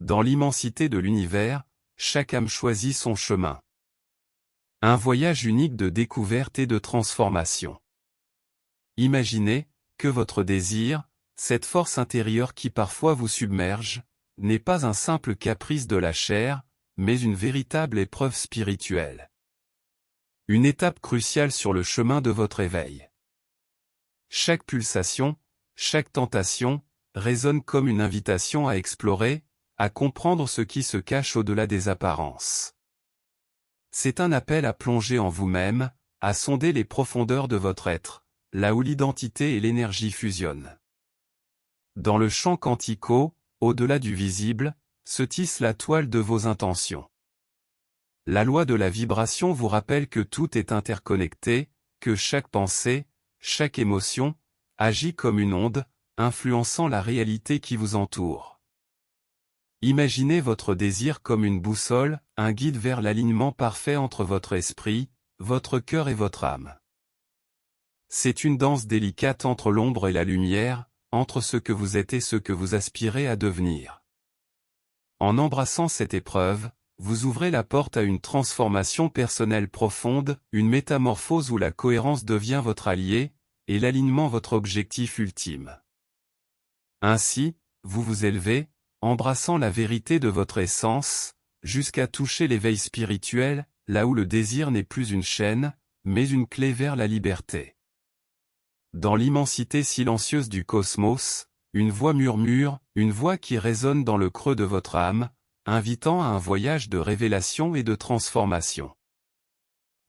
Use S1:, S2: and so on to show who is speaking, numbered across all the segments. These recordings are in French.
S1: Dans l'immensité de l'univers, chaque âme choisit son chemin. Un voyage unique de découverte et de transformation. Imaginez que votre désir, cette force intérieure qui parfois vous submerge, n'est pas un simple caprice de la chair, mais une véritable épreuve spirituelle. Une étape cruciale sur le chemin de votre éveil. Chaque pulsation, chaque tentation, résonne comme une invitation à explorer, à comprendre ce qui se cache au-delà des apparences. C'est un appel à plonger en vous-même, à sonder les profondeurs de votre être, là où l'identité et l'énergie fusionnent. Dans le champ quantico, au-delà du visible, se tisse la toile de vos intentions. La loi de la vibration vous rappelle que tout est interconnecté, que chaque pensée, chaque émotion, agit comme une onde, influençant la réalité qui vous entoure. Imaginez votre désir comme une boussole, un guide vers l'alignement parfait entre votre esprit, votre cœur et votre âme. C'est une danse délicate entre l'ombre et la lumière, entre ce que vous êtes et ce que vous aspirez à devenir. En embrassant cette épreuve, vous ouvrez la porte à une transformation personnelle profonde, une métamorphose où la cohérence devient votre allié, et l'alignement votre objectif ultime. Ainsi, vous vous élevez, embrassant la vérité de votre essence, jusqu'à toucher l'éveil spirituel, là où le désir n'est plus une chaîne, mais une clé vers la liberté. Dans l'immensité silencieuse du cosmos, une voix murmure, une voix qui résonne dans le creux de votre âme, invitant à un voyage de révélation et de transformation.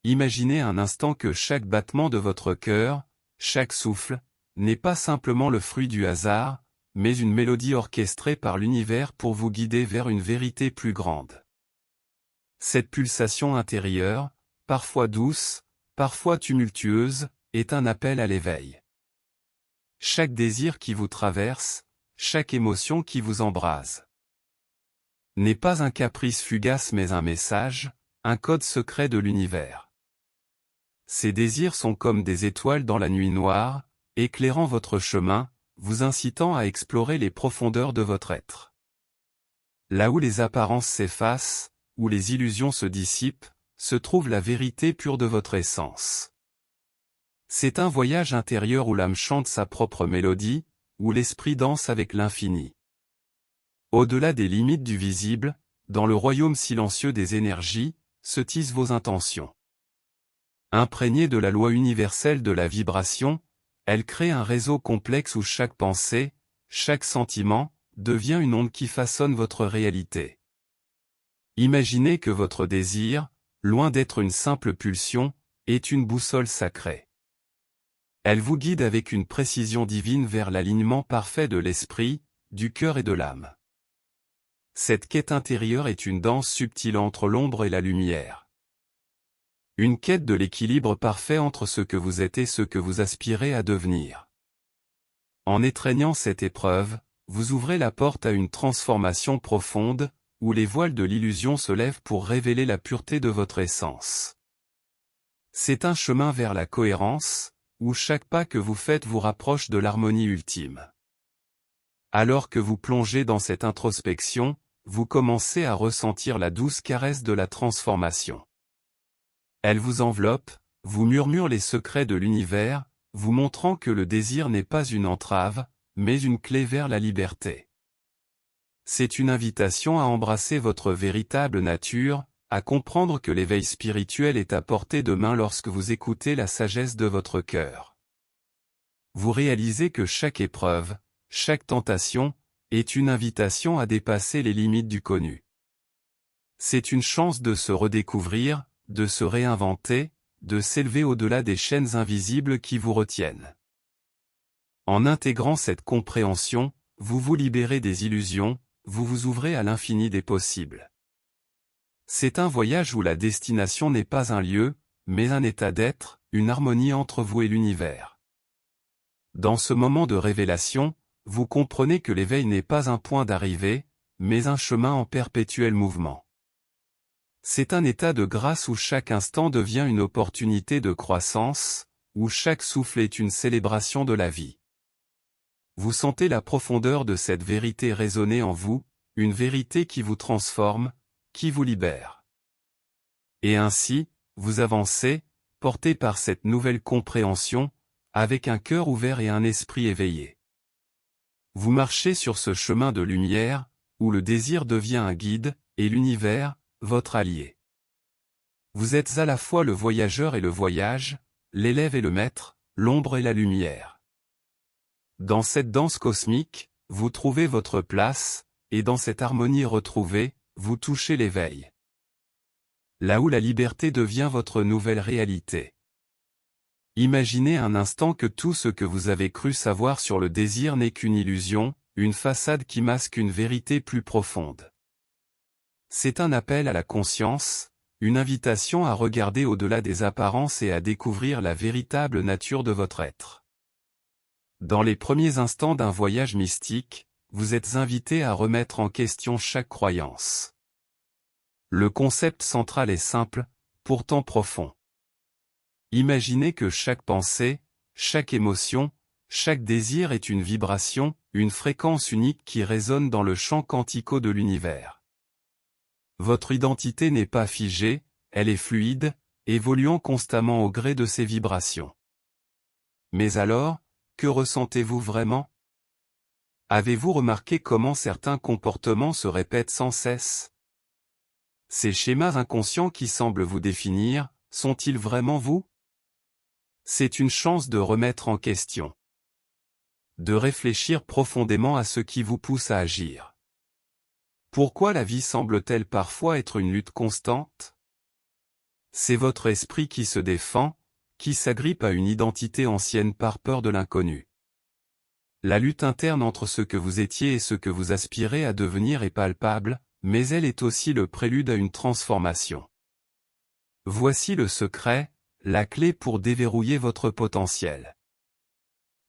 S1: Imaginez un instant que chaque battement de votre cœur, chaque souffle, n'est pas simplement le fruit du hasard, mais une mélodie orchestrée par l'univers pour vous guider vers une vérité plus grande. Cette pulsation intérieure, parfois douce, parfois tumultueuse, est un appel à l'éveil. Chaque désir qui vous traverse, chaque émotion qui vous embrase, n'est pas un caprice fugace mais un message, un code secret de l'univers. Ces désirs sont comme des étoiles dans la nuit noire, éclairant votre chemin, vous incitant à explorer les profondeurs de votre être. Là où les apparences s'effacent, où les illusions se dissipent, se trouve la vérité pure de votre essence. C'est un voyage intérieur où l'âme chante sa propre mélodie, où l'esprit danse avec l'infini. Au-delà des limites du visible, dans le royaume silencieux des énergies, se tissent vos intentions. Imprégnées de la loi universelle de la vibration, elle crée un réseau complexe où chaque pensée, chaque sentiment, devient une onde qui façonne votre réalité. Imaginez que votre désir, loin d'être une simple pulsion, est une boussole sacrée. Elle vous guide avec une précision divine vers l'alignement parfait de l'esprit, du cœur et de l'âme. Cette quête intérieure est une danse subtile entre l'ombre et la lumière. Une quête de l'équilibre parfait entre ce que vous êtes et ce que vous aspirez à devenir. En étreignant cette épreuve, vous ouvrez la porte à une transformation profonde, où les voiles de l'illusion se lèvent pour révéler la pureté de votre essence. C'est un chemin vers la cohérence, où chaque pas que vous faites vous rapproche de l'harmonie ultime. Alors que vous plongez dans cette introspection, vous commencez à ressentir la douce caresse de la transformation. Elle vous enveloppe, vous murmure les secrets de l'univers, vous montrant que le désir n'est pas une entrave, mais une clé vers la liberté. C'est une invitation à embrasser votre véritable nature, à comprendre que l'éveil spirituel est à portée de main lorsque vous écoutez la sagesse de votre cœur. Vous réalisez que chaque épreuve, chaque tentation, est une invitation à dépasser les limites du connu. C'est une chance de se redécouvrir, de se réinventer, de s'élever au-delà des chaînes invisibles qui vous retiennent. En intégrant cette compréhension, vous vous libérez des illusions, vous vous ouvrez à l'infini des possibles. C'est un voyage où la destination n'est pas un lieu, mais un état d'être, une harmonie entre vous et l'univers. Dans ce moment de révélation, vous comprenez que l'éveil n'est pas un point d'arrivée, mais un chemin en perpétuel mouvement. C'est un état de grâce où chaque instant devient une opportunité de croissance, où chaque souffle est une célébration de la vie. Vous sentez la profondeur de cette vérité résonner en vous, une vérité qui vous transforme, qui vous libère. Et ainsi, vous avancez, porté par cette nouvelle compréhension, avec un cœur ouvert et un esprit éveillé. Vous marchez sur ce chemin de lumière, où le désir devient un guide, et l'univers, votre allié. Vous êtes à la fois le voyageur et le voyage, l'élève et le maître, l'ombre et la lumière. Dans cette danse cosmique, vous trouvez votre place, et dans cette harmonie retrouvée, vous touchez l'éveil. Là où la liberté devient votre nouvelle réalité. Imaginez un instant que tout ce que vous avez cru savoir sur le désir n'est qu'une illusion, une façade qui masque une vérité plus profonde. C'est un appel à la conscience, une invitation à regarder au-delà des apparences et à découvrir la véritable nature de votre être. Dans les premiers instants d'un voyage mystique, vous êtes invité à remettre en question chaque croyance. Le concept central est simple, pourtant profond. Imaginez que chaque pensée, chaque émotion, chaque désir est une vibration, une fréquence unique qui résonne dans le champ quantico de l'univers. Votre identité n'est pas figée, elle est fluide, évoluant constamment au gré de ses vibrations. Mais alors, que ressentez-vous vraiment? Avez-vous remarqué comment certains comportements se répètent sans cesse? Ces schémas inconscients qui semblent vous définir, sont-ils vraiment vous? C'est une chance de remettre en question. De réfléchir profondément à ce qui vous pousse à agir. Pourquoi la vie semble-t-elle parfois être une lutte constante? C'est votre esprit qui se défend, qui s'agrippe à une identité ancienne par peur de l'inconnu. La lutte interne entre ce que vous étiez et ce que vous aspirez à devenir est palpable, mais elle est aussi le prélude à une transformation. Voici le secret, la clé pour déverrouiller votre potentiel.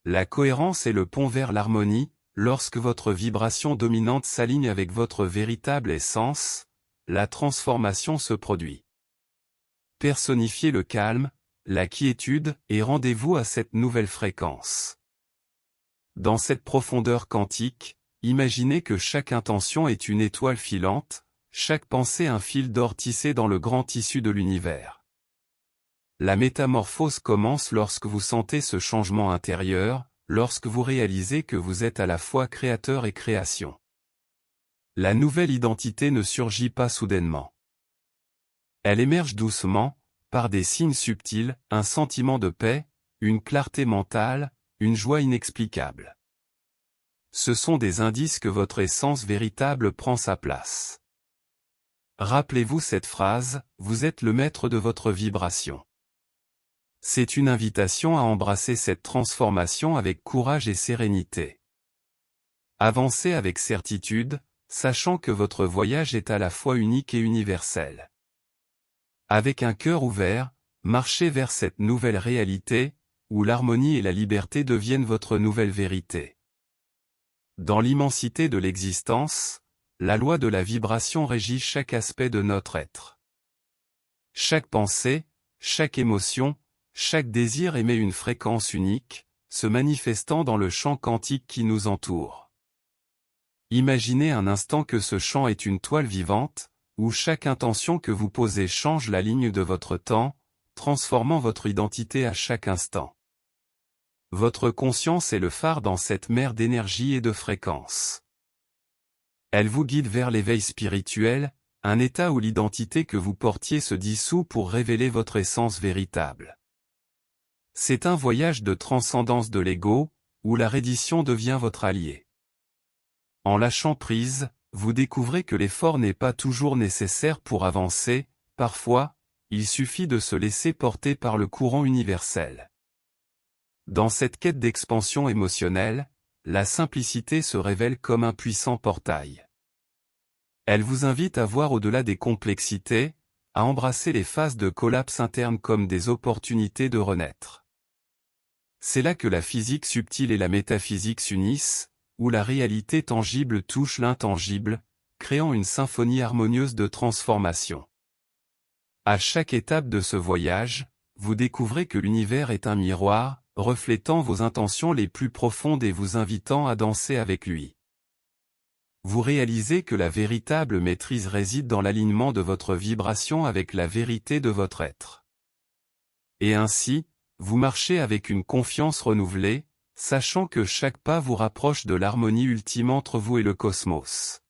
S1: La cohérence est le pont vers l'harmonie, lorsque votre vibration dominante s'aligne avec votre véritable essence, la transformation se produit. Personnifiez le calme, la quiétude, et rendez-vous à cette nouvelle fréquence. Dans cette profondeur quantique, imaginez que chaque intention est une étoile filante, chaque pensée un fil d'or tissé dans le grand tissu de l'univers. La métamorphose commence lorsque vous sentez ce changement intérieur, lorsque vous réalisez que vous êtes à la fois créateur et création. La nouvelle identité ne surgit pas soudainement. Elle émerge doucement, par des signes subtils, un sentiment de paix, une clarté mentale, une joie inexplicable. Ce sont des indices que votre essence véritable prend sa place. Rappelez-vous cette phrase, vous êtes le maître de votre vibration. C'est une invitation à embrasser cette transformation avec courage et sérénité. Avancez avec certitude, sachant que votre voyage est à la fois unique et universel. Avec un cœur ouvert, marchez vers cette nouvelle réalité, où l'harmonie et la liberté deviennent votre nouvelle vérité. Dans l'immensité de l'existence, la loi de la vibration régit chaque aspect de notre être. Chaque pensée, chaque émotion, chaque désir émet une fréquence unique, se manifestant dans le champ quantique qui nous entoure. Imaginez un instant que ce champ est une toile vivante, où chaque intention que vous posez change la ligne de votre temps, transformant votre identité à chaque instant. Votre conscience est le phare dans cette mer d'énergie et de fréquences. Elle vous guide vers l'éveil spirituel, un état où l'identité que vous portiez se dissout pour révéler votre essence véritable. C'est un voyage de transcendance de l'ego, où la reddition devient votre allié. En lâchant prise, vous découvrez que l'effort n'est pas toujours nécessaire pour avancer, parfois, il suffit de se laisser porter par le courant universel. Dans cette quête d'expansion émotionnelle, la simplicité se révèle comme un puissant portail. Elle vous invite à voir au-delà des complexités, à embrasser les phases de collapse interne comme des opportunités de renaître. C'est là que la physique subtile et la métaphysique s'unissent, où la réalité tangible touche l'intangible, créant une symphonie harmonieuse de transformation. À chaque étape de ce voyage, vous découvrez que l'univers est un miroir, reflétant vos intentions les plus profondes et vous invitant à danser avec lui. Vous réalisez que la véritable maîtrise réside dans l'alignement de votre vibration avec la vérité de votre être. Et ainsi, vous marchez avec une confiance renouvelée, sachant que chaque pas vous rapproche de l'harmonie ultime entre vous et le cosmos.